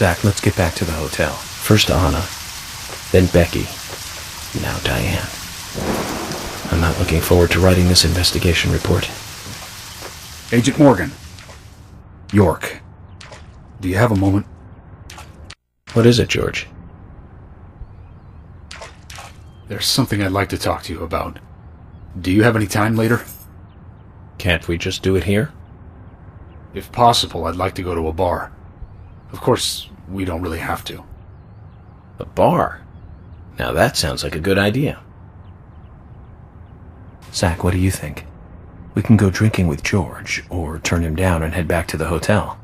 Zach, let's get back to the hotel. First Anna, then Becky, now Diane. I'm not looking forward to writing this investigation report. Agent Morgan. York. Do you have a moment? What is it, George? There's something I'd like to talk to you about. Do you have any time later? Can't we just do it here? If possible, I'd like to go to a bar. Of course, we don't really have to. A bar? Now that sounds like a good idea. Zach, what do you think? We can go drinking with George, or turn him down and head back to the hotel.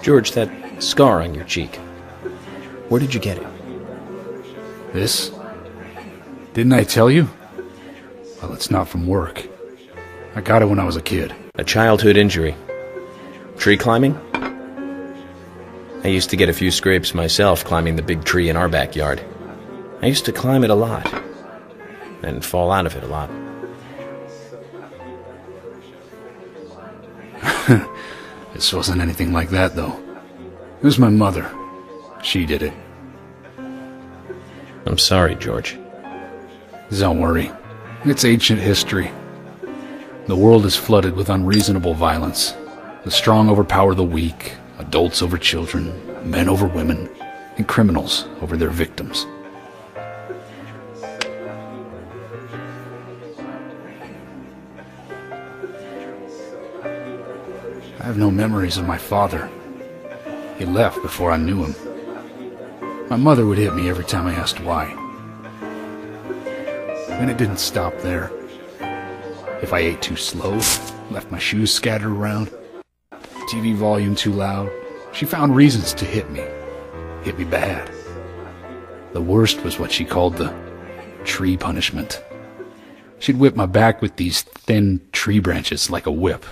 George, that scar on your cheek. Where did you get it? This? Didn't I tell you? Well, it's not from work. I got it when I was a kid. A childhood injury. Tree climbing? I used to get a few scrapes myself climbing the big tree in our backyard. I used to climb it a lot, and fall out of it a lot. This wasn't anything like that, though. It was my mother. She did it. I'm sorry, George. Don't worry. It's ancient history. The world is flooded with unreasonable violence. The strong overpower the weak, adults over children, men over women, and criminals over their victims. I have no memories of my father. He left before I knew him. My mother would hit me every time I asked why. And it didn't stop there. If I ate too slow, left my shoes scattered around, TV volume too loud, she found reasons to hit me. Hit me bad. The worst was what she called the tree punishment. She'd whip my back with these thin tree branches like a whip.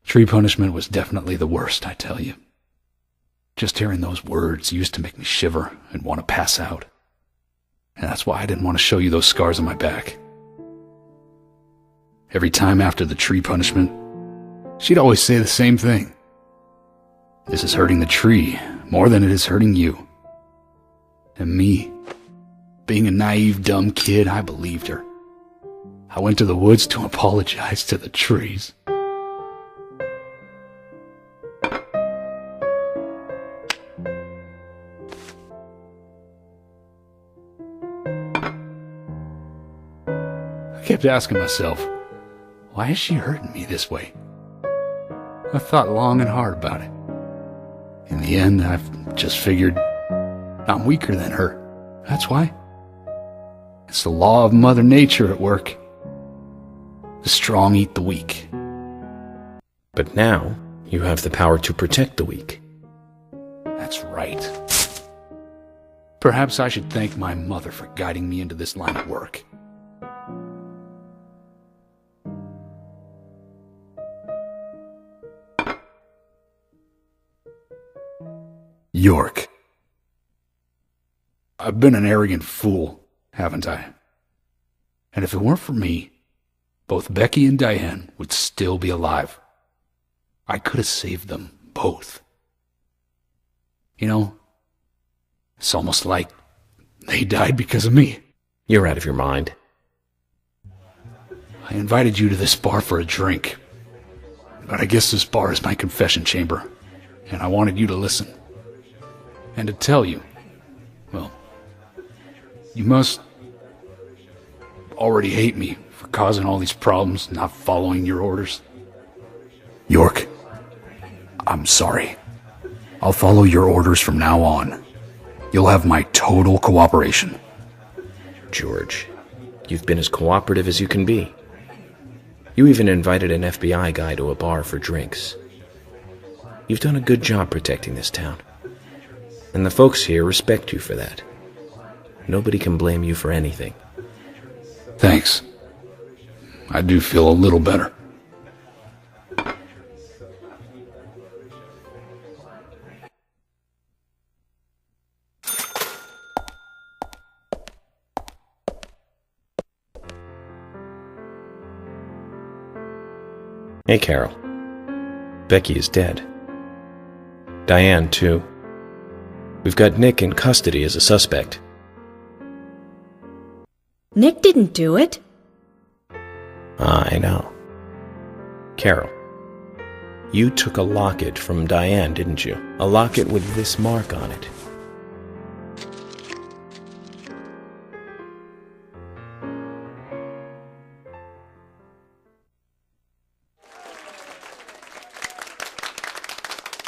Tree punishment was definitely the worst, I tell you. Just hearing those words used to make me shiver and want to pass out. And that's why I didn't want to show you those scars on my back. Every time after the tree punishment, she'd always say the same thing. This is hurting the tree more than it is hurting you. And me, being a naive, dumb kid, I believed her. I went to the woods to apologize to the trees. I kept asking myself, why is she hurting me this way? I thought long and hard about it. In the end, I've just figured I'm weaker than her. That's why. It's the law of Mother Nature at work. The strong eat the weak. But now, you have the power to protect the weak. That's right. Perhaps I should thank my mother for guiding me into this line of work. York. I've been an arrogant fool, haven't I? And if it weren't for me, both Becky and Diane would still be alive. I could have saved them both. You know, it's almost like they died because of me. You're out of your mind. I invited you to this bar for a drink, but I guess this bar is my confession chamber, and I wanted you to listen. And to tell you, well, you must already hate me for causing all these problems, not following your orders. York, I'm sorry. I'll follow your orders from now on. You'll have my total cooperation. George, you've been as cooperative as you can be. You even invited an FBI guy to a bar for drinks. You've done a good job protecting this town. And the folks here respect you for that. Nobody can blame you for anything. Thanks. I do feel a little better. Hey, Carol. Becky is dead. Diane, too. We've got Nick in custody as a suspect. Nick didn't do it. I know. Carol, you took a locket from Diane, didn't you? A locket with this mark on it.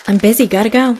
I'm busy, gotta go.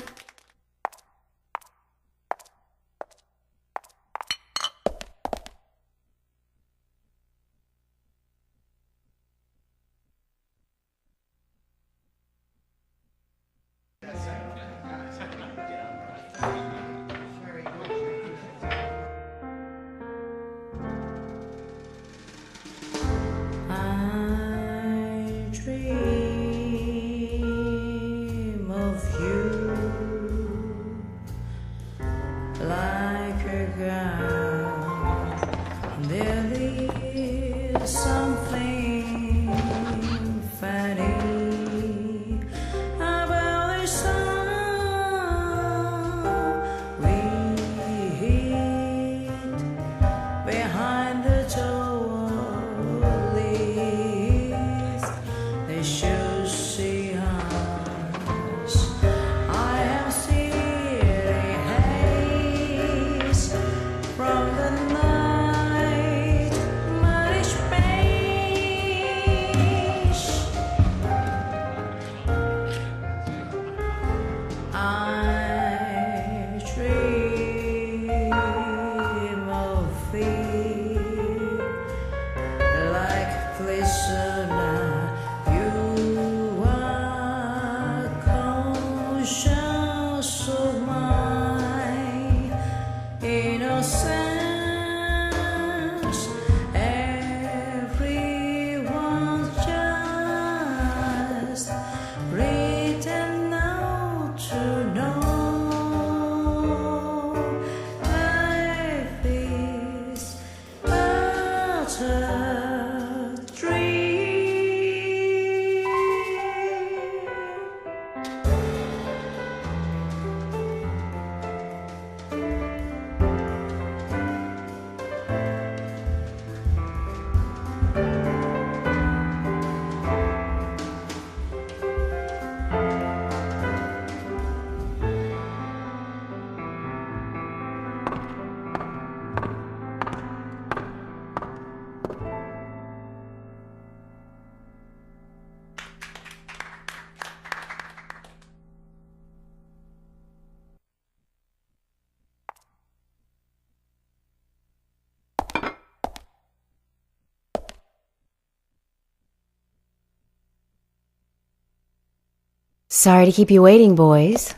Sorry to keep you waiting, boys.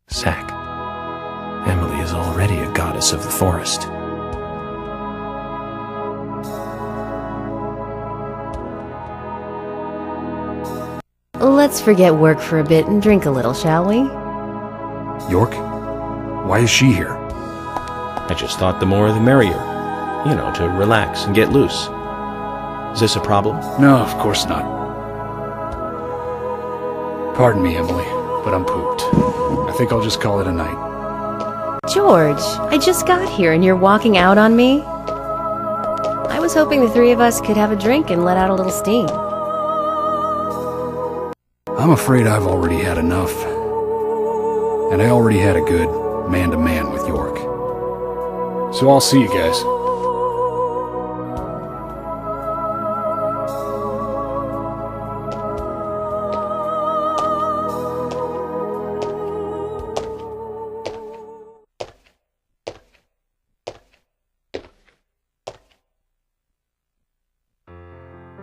Sack. Emily is already a goddess of the forest. Let's forget work for a bit and drink a little, shall we? York? Why is she here? I just thought the more the merrier. You know, to relax and get loose. Is this a problem? No, of course not. Pardon me, Emily, but I'm pooped. I think I'll just call it a night. George, I just got here and you're walking out on me? I was hoping the three of us could have a drink and let out a little steam. I'm afraid I've already had enough. And I already had a good man-to-man with York. So I'll see you guys.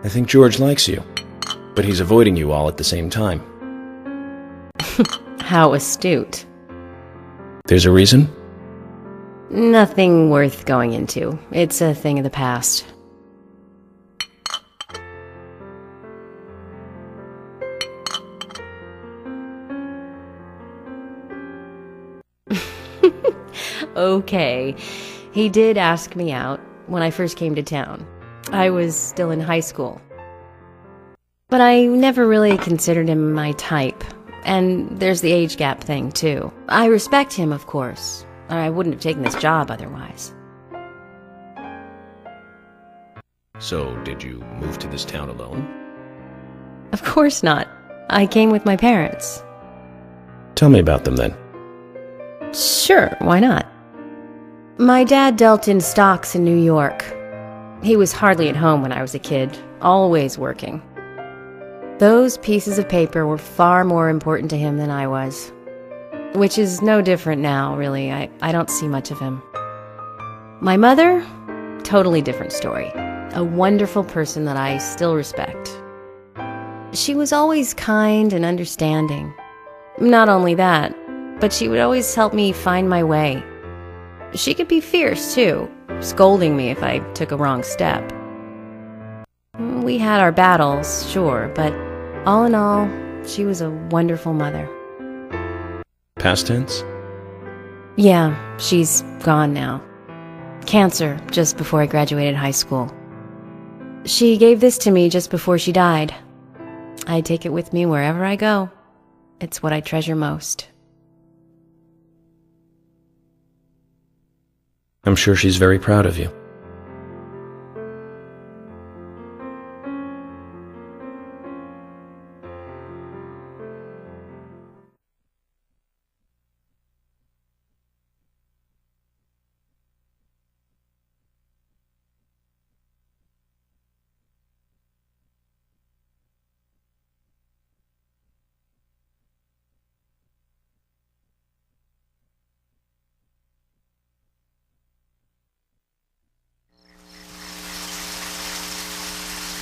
I think George likes you, but he's avoiding you all at the same time. How astute. There's a reason? Nothing worth going into. It's a thing of the past. Okay, he did ask me out when I first came to town. I was still in high school. But I never really considered him my type. And there's the age gap thing, too. I respect him, of course. I wouldn't have taken this job otherwise. So, did you move to this town alone? Of course not. I came with my parents. Tell me about them then. Sure, why not? My dad dealt in stocks in New York. He was hardly at home when I was a kid, always working. Those pieces of paper were far more important to him than I was. Which is no different now, really. I don't see much of him. My mother? Totally different story. A wonderful person that I still respect. She was always kind and understanding. Not only that, but she would always help me find my way. She could be fierce, too, scolding me if I took a wrong step. We had our battles, sure, but all in all, she was a wonderful mother. Past tense? Yeah, she's gone now. Cancer, just before I graduated high school. She gave this to me just before she died. I take it with me wherever I go. It's what I treasure most. I'm sure she's very proud of you.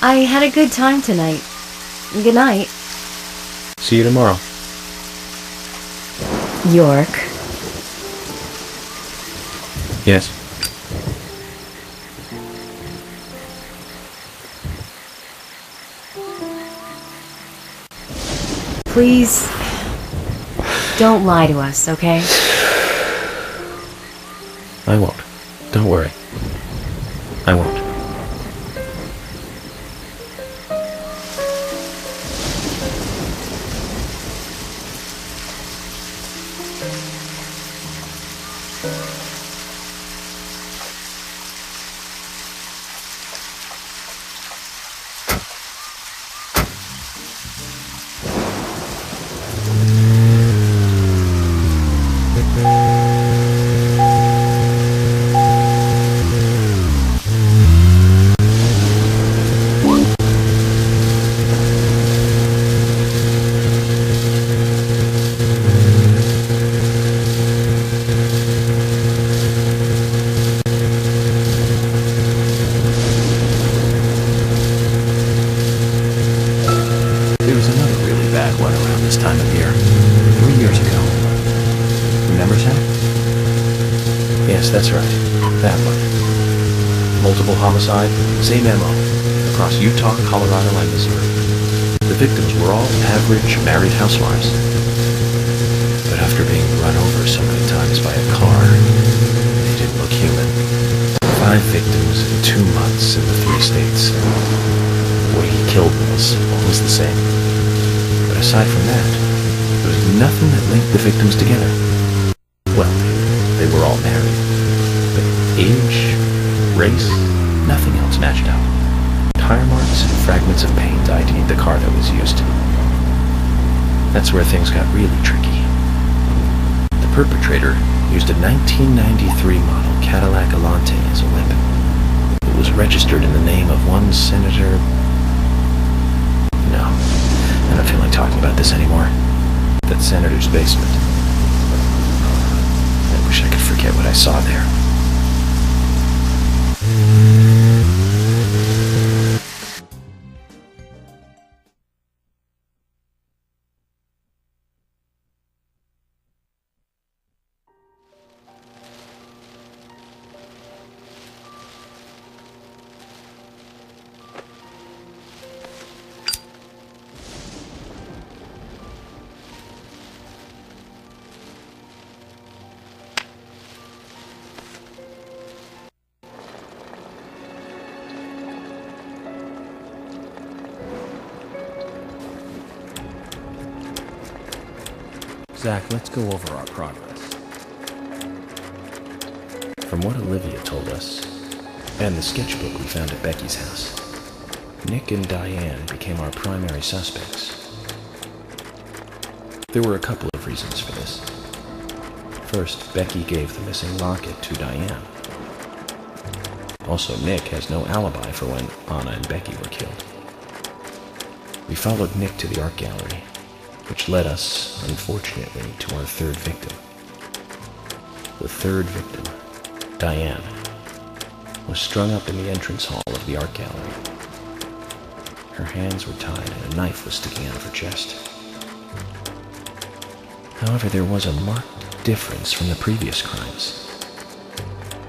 I had a good time tonight. Good night. See you tomorrow. York. Yes. Please, don't lie to us, okay? I won't. Don't worry. I won't. There was another really bad one around this time of year. 3 years ago. Remember, Sam? Yes, that's right. That one. Multiple homicide, same MO. Across Utah, Colorado, and Missouri. The victims were all average married housewives. But after being run over so many times by a car, they didn't look human. 5 victims in 2 months in the 3 states. The way he killed them was always the same. But aside from that, there was nothing that linked the victims together. Well, they were all married. But age, race, nothing else matched up. Tire marks and fragments of paint ID'd the car that was used. That's where things got really tricky. The perpetrator used a 1993 model Cadillac Elante as a weapon. It was registered in the name of one Senator... No, I don't feel like talking about this anymore. That senator's basement. I wish I could forget what I saw there. Zach, let's go over our progress. From what Olivia told us, and the sketchbook we found at Becky's house, Nick and Diane became our primary suspects. There were a couple of reasons for this. First, Becky gave the missing locket to Diane. Also, Nick has no alibi for when Anna and Becky were killed. We followed Nick to the art gallery, which led us, unfortunately, to our third victim. The third victim, Diane, was strung up in the entrance hall of the art gallery. Her hands were tied and a knife was sticking out of her chest. However, there was a marked difference from the previous crimes.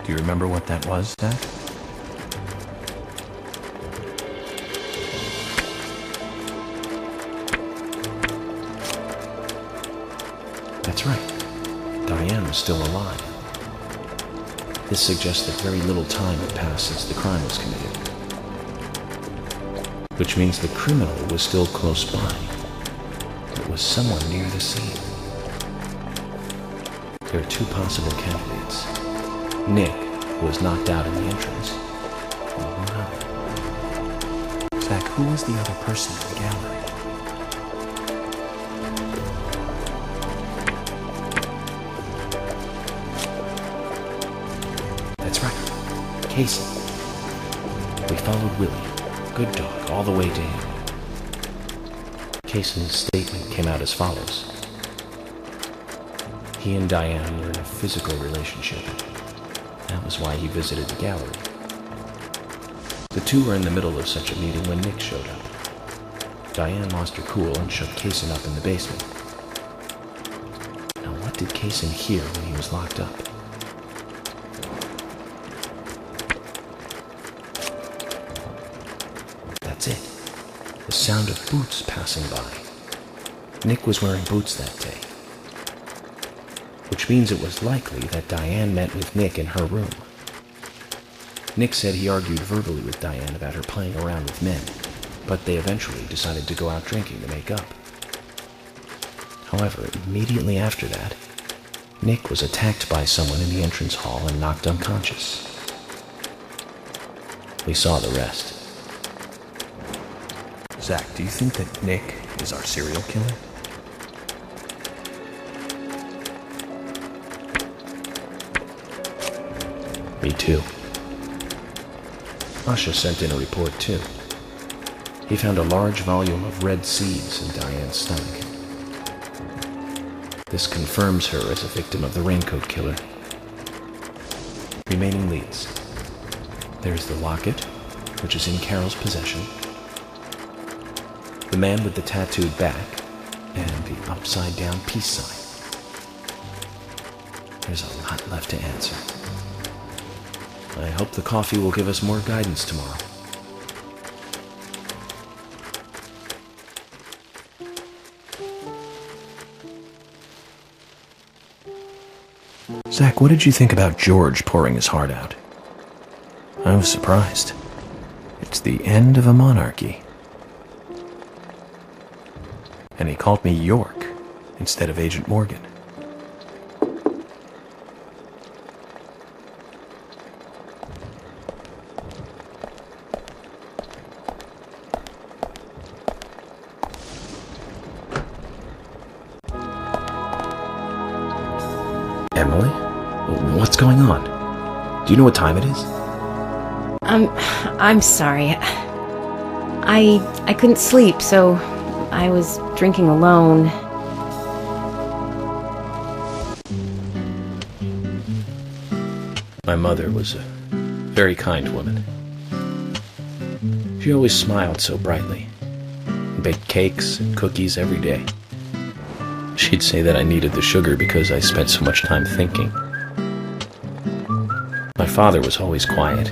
Do you remember what that was, Zach? That's right. Diane was still alive. This suggests that very little time had passed since the crime was committed. Which means the criminal was still close by. It was someone near the scene. There are two possible candidates. Nick, who was knocked out in the entrance, and one other. Zach, who was the other person in the gallery? That's right. Casey. We followed Willie, good dog, all the way to him. Casey's statement came out as follows. He and Diane were in a physical relationship. That was why he visited the gallery. The two were in the middle of such a meeting when Nick showed up. Diane lost her cool and shut Kaysen up in the basement. Now, what did Kaysen hear when he was locked up? That's it. The sound of boots passing by. Nick was wearing boots that day. Which means it was likely that Diane met with Nick in her room. Nick said he argued verbally with Diane about her playing around with men, but they eventually decided to go out drinking to make up. However, immediately after that, Nick was attacked by someone in the entrance hall and knocked unconscious. We saw the rest. Zach, do you think that Nick is our serial killer? Me too. Asha sent in a report too. He found a large volume of red seeds in Diane's stomach. This confirms her as a victim of the Raincoat Killer. Remaining leads. There's the locket, which is in Carol's possession, the man with the tattooed back, and the upside-down peace sign. There's a lot left to answer. I hope the coffee will give us more guidance tomorrow. Zach, what did you think about George pouring his heart out? I was surprised. It's the end of a monarchy. And he called me York instead of Agent Morgan. Emily? What's going on? Do you know what time it is? I'm sorry. I couldn't sleep, so I was drinking alone. My mother was a very kind woman. She always smiled so brightly, and baked cakes and cookies every day. She'd say that I needed the sugar because I spent so much time thinking. My father was always quiet.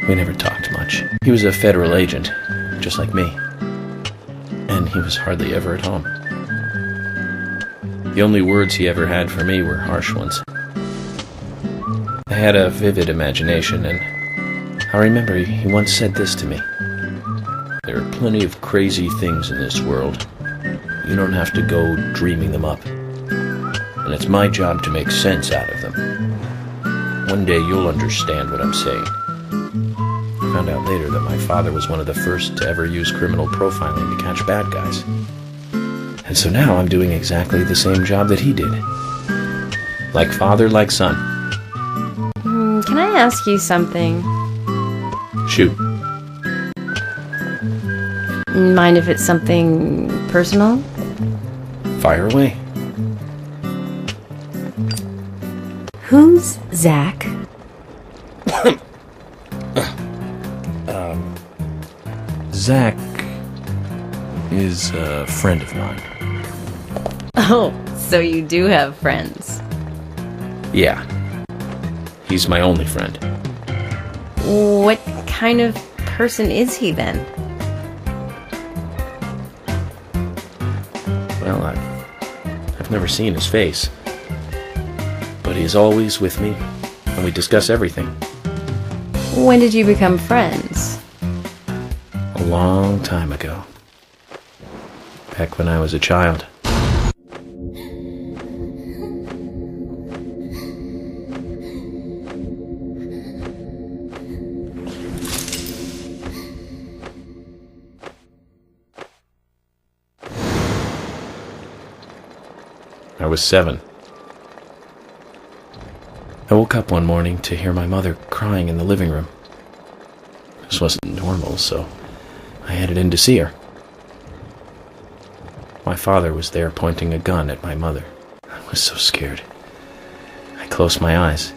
We never talked much. He was a federal agent, just like me. And he was hardly ever at home. The only words he ever had for me were harsh ones. I had a vivid imagination, and I remember he once said this to me. There are plenty of crazy things in this world. You don't have to go dreaming them up. it's my job to make sense out of them. One day you'll understand what I'm saying. I found out later that my father was one of the first to ever use criminal profiling to catch bad guys. And so now I'm doing exactly the same job that he did. Like father, like son. Can I ask you something? Shoot. Mind if it's something personal? Fire away. Who's Zach? Zach is a friend of mine. Oh, so you do have friends. Yeah. He's my only friend. What kind of person is he then? Well, I've never seen his face. But he's always with me, and we discuss everything. When did you become friends? A long time ago. Back when I was a child. I was 7. I woke up one morning to hear my mother crying in the living room. This wasn't normal, so I headed in to see her. My father was there pointing a gun at my mother. I was so scared. I closed my eyes,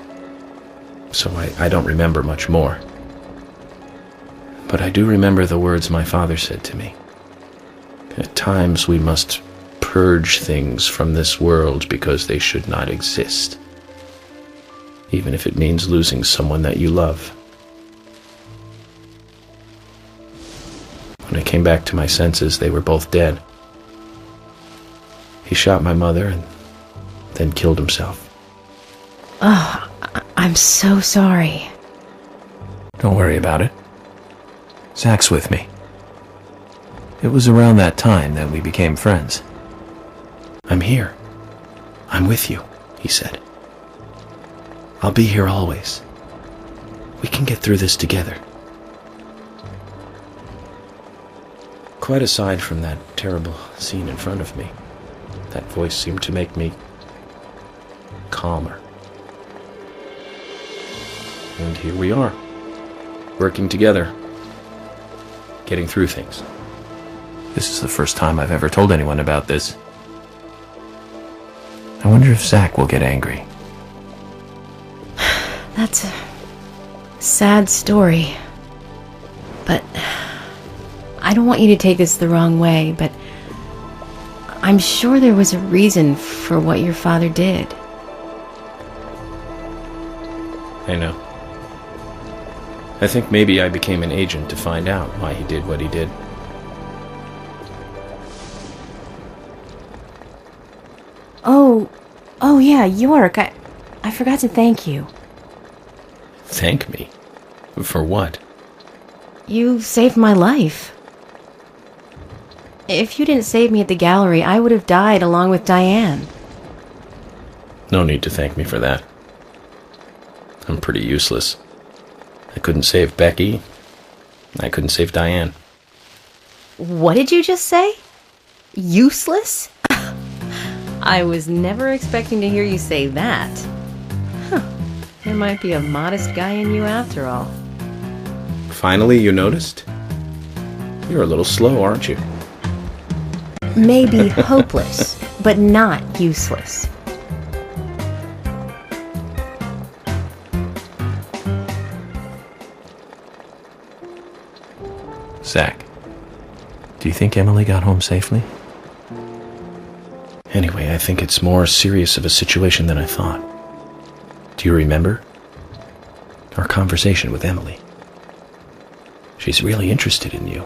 so I don't remember much more. But I do remember the words my father said to me. At times we must purge things from this world because they should not exist, even if it means losing someone that you love. When I came back to my senses, they were both dead. He shot my mother and then killed himself. Oh, I'm so sorry. Don't worry about it. Zach's with me. It was around that time that we became friends. I'm here. I'm with you, he said. I'll be here always. We can get through this together. Quite aside from that terrible scene in front of me, that voice seemed to make me calmer. And here we are, working together, getting through things. This is the first time I've ever told anyone about this. I wonder if Zach will get angry. That's a sad story. But I don't want you to take this the wrong way, but I'm sure there was a reason for what your father did. I know. I think maybe I became an agent to find out why he did what he did. Oh yeah, York, I forgot to thank you. Thank me? For what? You saved my life. If you didn't save me at the gallery, I would have died along with Diane. No need to thank me for that. I'm pretty useless. I couldn't save Becky. I couldn't save Diane. What did you just say? Useless? I was never expecting to hear you say that. Huh. There might be a modest guy in you after all. Finally, you noticed? You're a little slow, aren't you? Maybe hopeless, but not useless. Zach, do you think Emily got home safely? Anyway, I think it's more serious of a situation than I thought. Do you remember our conversation with Emily? She's really interested in you.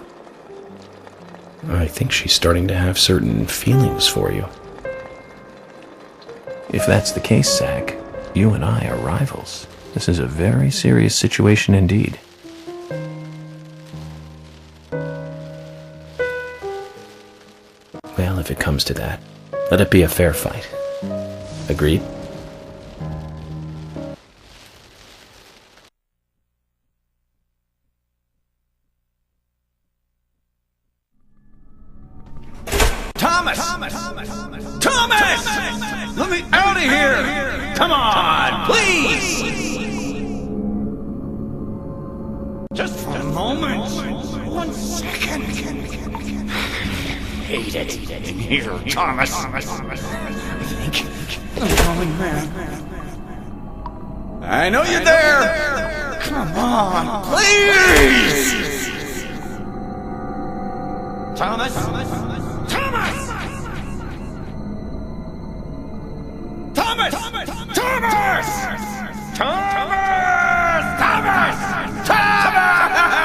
I think she's starting to have certain feelings for you. If that's the case, Zach, you and I are rivals. This is a very serious situation indeed. Well, if it comes to that, let it be a fair fight. Agreed? Thomas! Thomas! Let me out of here! Come on, please! Just for a moment. 1 second. Hate it in here, Thomas. I think I'm going mad. I know you're there! Come on, please! Thomas! Thomas! Thomas! Thomas! Thomas! Thomas! Thomas! Thomas! Thomas! Ha ha ha!